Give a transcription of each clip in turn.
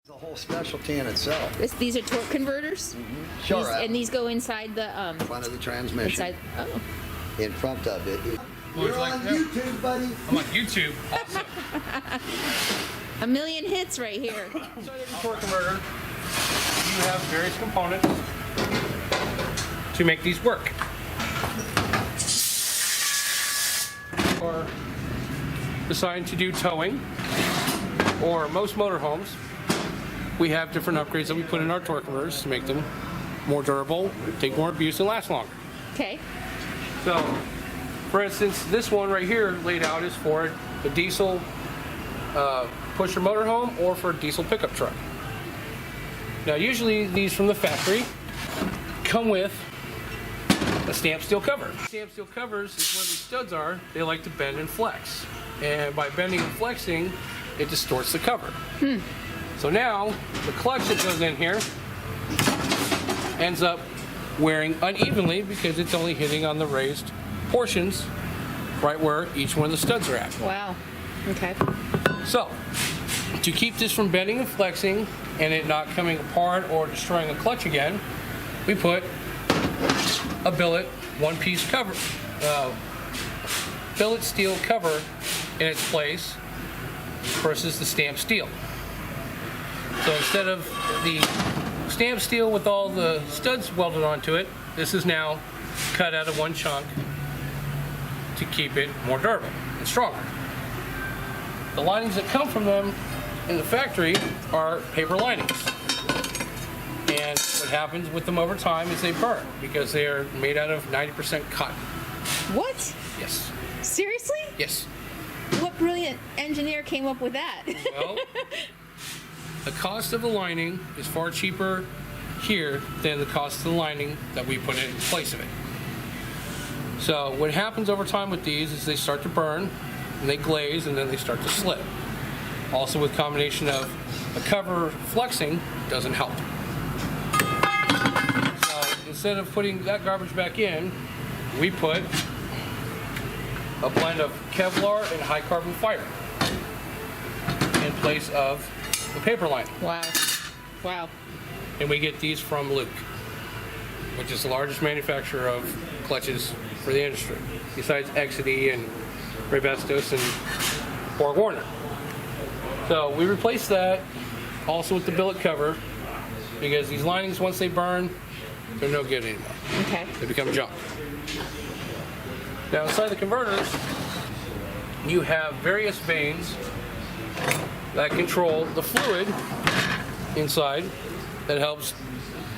The whole specialty in itself. These are torque converters? Mm-hmm. Sure. And these go inside the... front of the transmission. Inside, oh. In front of it. You're on YouTube, buddy. I'm on YouTube. Awesome. A million hits right here. Inside every torque converter, you have various components to make these work. Or designed to do towing, or most motorhomes, we have different upgrades that we put in our torque converters to make them more durable, take more abuse, and last longer. Okay. So, for instance, this one right here laid out is for a diesel pusher motorhome or for a diesel pickup truck. Now, usually these from the factory come with a stamped steel cover. Stamped steel covers is where the studs are. They like to bend and flex. And by bending and flexing, it distorts the cover. So now, the clutch that goes in here ends up wearing unevenly because it's only hitting on the raised portions right where each one of the studs are at. Wow. Okay. So, to keep this from bending and flexing and it not coming apart or destroying the clutch again, we put a billet one-piece cover, billet steel cover in its place versus the stamped steel. So instead of the stamped steel with all the studs welded onto it, this is now cut out of one chunk to keep it more durable and stronger. The linings that come from them in the factory are paper linings. And what happens with them over time is they burn because they are made out of 90% cotton. What? Yes. Seriously? Yes. What brilliant engineer came up with that? Well, the cost of the lining is far cheaper here than the cost of the lining that we put in place of it. So what happens over time with these is they start to burn, and they glaze, and then they start to slip. Also with combination of the cover flexing doesn't help. So instead of putting that garbage back in, we put a blend of Kevlar and high carbon fiber in place of the paper lining. Wow. Wow. And we get these from Luke, which is the largest manufacturer of clutches for the industry, besides Exidy and Rebestos and Borg Warner. So we replaced that also with the billet cover because these linings, once they burn, they're no good anymore. Okay. They become junk. Now inside the converters, you have various vanes that control the fluid inside that helps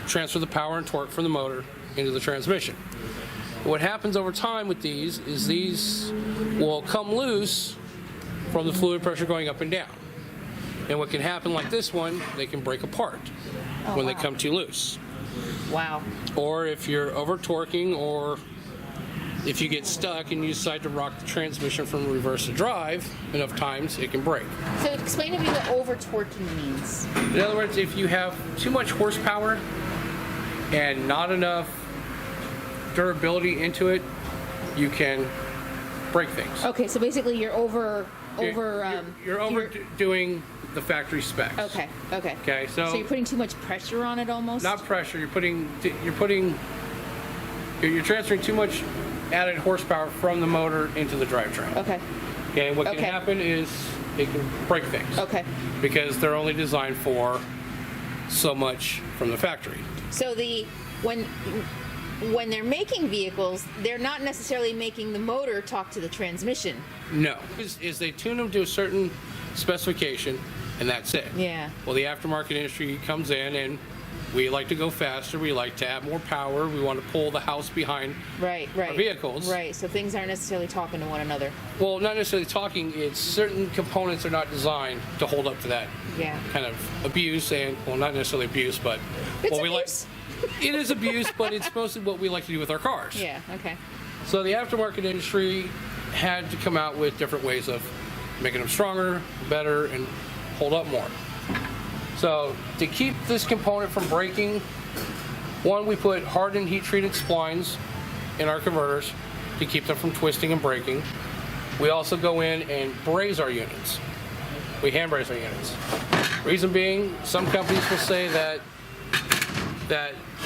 transfer the power and torque from the motor into the transmission. What happens over time with these is these will come loose from the fluid pressure going up and down. And what can happen like this one, they can break apart when they come too loose. Wow. Or if you're over torquing, or if you get stuck and you decide to rock the transmission from reverse to drive enough times, it can break. So explain to me what over torquing means. In other words, if you have too much horsepower and not enough durability into it, you can break things. Okay, so basically you're You're overdoing the factory specs. Okay. Okay, so you're putting too much pressure on it almost? not pressure. You're transferring too much added horsepower from the motor into the drivetrain. Okay. Okay, what can happen is it can break things. Okay. Because they're only designed for so much from the factory. So when they're making vehicles, they're not necessarily making the motor talk to the transmission. No. Is they tune them to a certain specification, and that's it. Yeah. Well, the aftermarket industry comes in, and we like to go faster. We like to have more power. We want to pull the house behind our vehicles. Right, so things aren't necessarily talking to one another. Well, not necessarily talking. It's certain components are not designed to hold up to that kind of abuse, and, well, not necessarily abuse, but It's what we like. abuse. It is abuse, but it's mostly what we like to do with our cars. Yeah, okay. So the aftermarket industry had to come out with different ways of making them stronger, better, and hold up more. So to keep this component from breaking, one, we put hardened heat-treated splines in our converters to keep them from twisting and breaking. We also go in and braze our units. We hand braze our units. Reason being, some companies will say that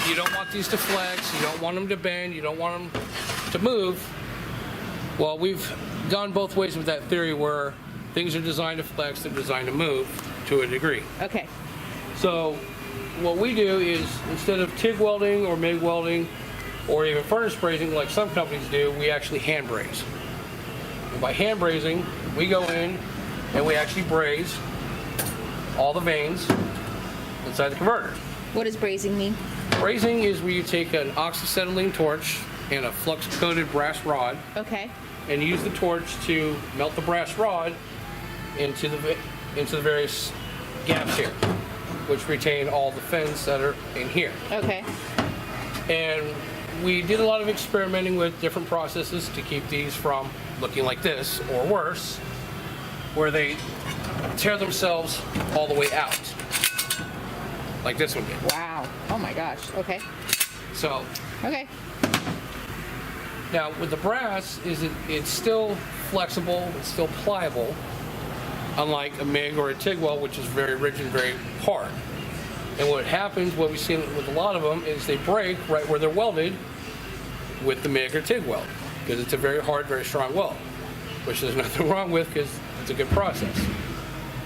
you don't want these to flex, you don't want them to bend, you don't want them to move. Well, we've gone both ways with that theory where things are designed to flex, they're designed to move to a degree. Okay. So what we do is, instead of TIG welding or MIG welding or even furnace brazing like some companies do, we actually hand braze. And by hand brazing, we go in and we actually braze all the vanes inside the converter. What does brazing mean? Brazing is where you take an oxyacetylene torch and a flux-coated brass rod Okay. and use the torch to melt the brass rod into the various gaps here, which retain all the fins that are in here. Okay. And we did a lot of experimenting with different processes to keep these from looking like this or worse, where they tear themselves all the way out, like this one did. Wow. Oh my gosh. Okay. So Okay. now with the brass, it's still flexible, it's still pliable, unlike a MIG or a TIG weld, which is very rigid, very hard. And what happens, what we've seen with a lot of them, is they break right where they're welded with the MIG or TIG weld, because it's a very hard, very strong weld, which there's nothing wrong with because it's a good process.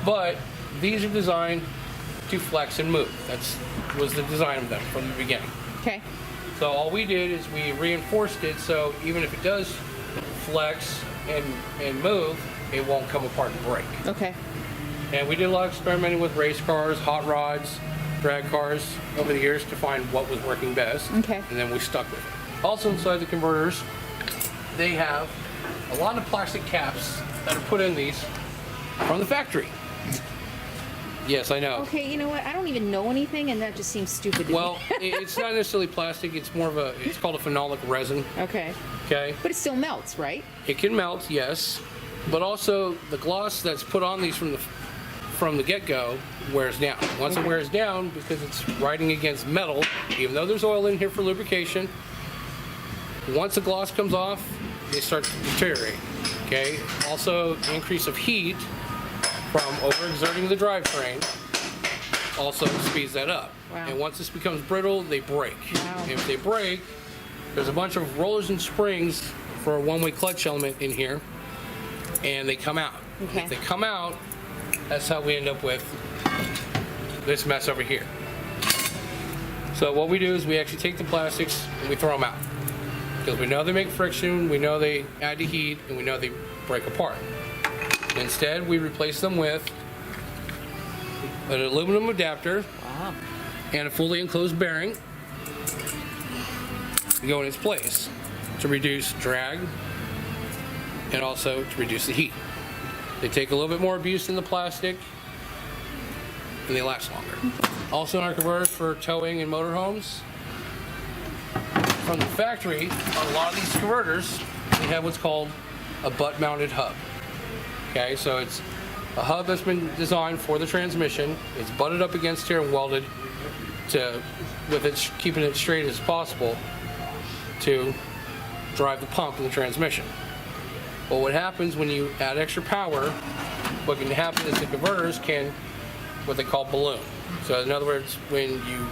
But these are designed to flex and move. That was the design of them from the beginning. Okay. So all we did is we reinforced it so even if it does flex and move, it won't come apart and break. Okay. And we did a lot of experimenting with race cars, hot rods, drag cars over the years to find what was working best. Okay. And then we stuck with it. Also inside the converters, they have a lot of plastic caps that are put in these from the factory. Yes, I know. Okay, you know what? I don't even know anything, and that just seems stupid to Well, me. it's not necessarily plastic. It's more of it's called a phenolic resin. Okay. Okay. But it still melts, right? It can melt, yes, but also the gloss that's put on these from the get-go wears down. Once it wears down, because it's riding against metal, even though there's oil in here for lubrication, once the gloss comes off, they start to deteriorate. Okay. Also, increase of heat from overexerting the drivetrain also speeds that up. Wow. And once this becomes brittle, they break. Wow. And if they break, there's a bunch of rollers and springs for a one-way clutch element in here, and they come out. Okay. If they come out, that's how we end up with this mess over here. So what we do is we actually take the plastics and we throw them out. Because we know they make friction, we know they add to heat, and we know they break apart. Instead, we replace them with an aluminum adapter Wow. and a fully enclosed bearing to go in its place to reduce drag and also to reduce the heat. They take a little bit more abuse than the plastic and they last longer. Also in our converters for towing and motorhomes, from the factory, on a lot of these converters, we have what's called a butt-mounted hub. Okay, so it's a hub that's been designed for the transmission. It's butted up against here and welded with it keeping it straight as possible to drive the pump in the transmission. Well, what happens when you add extra power, what can happen is the converters can, what they call balloon. So in other words, when you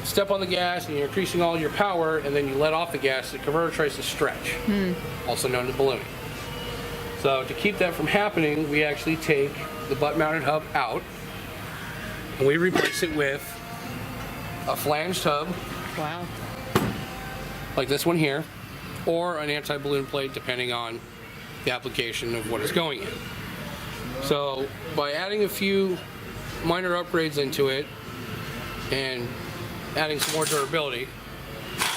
step on the gas and you're increasing all your power and then you let off the gas, the converter tries to stretch, also known as ballooning. So to keep that from happening, we actually take the butt-mounted hub out and we replace it with a flanged hub, Wow. like this one here, or an anti-balloon plate, depending on the application of what it's going in. So by adding a few minor upgrades into it and adding some more durability,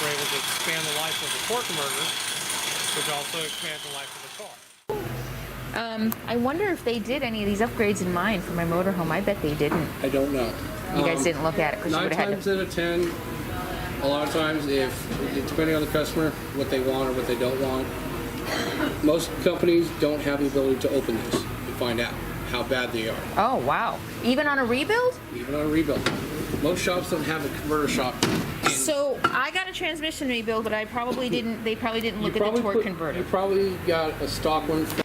we're able to expand the life of the torque converter, which also expands the life of the car. I wonder if they did any of these upgrades in mind for my motorhome. I bet they didn't. I don't know. You guys didn't look at it because you 9 would have had times to. out of 10, a lot of times, depending on the customer, what they want or what they don't want, most companies don't have the ability to open these and find out how bad they are. Oh, wow. Even on a rebuild? Even on a rebuild. Most shops don't have a converter shop. So I got a transmission rebuild, but they probably didn't look at the torque converter. You probably got a stock one from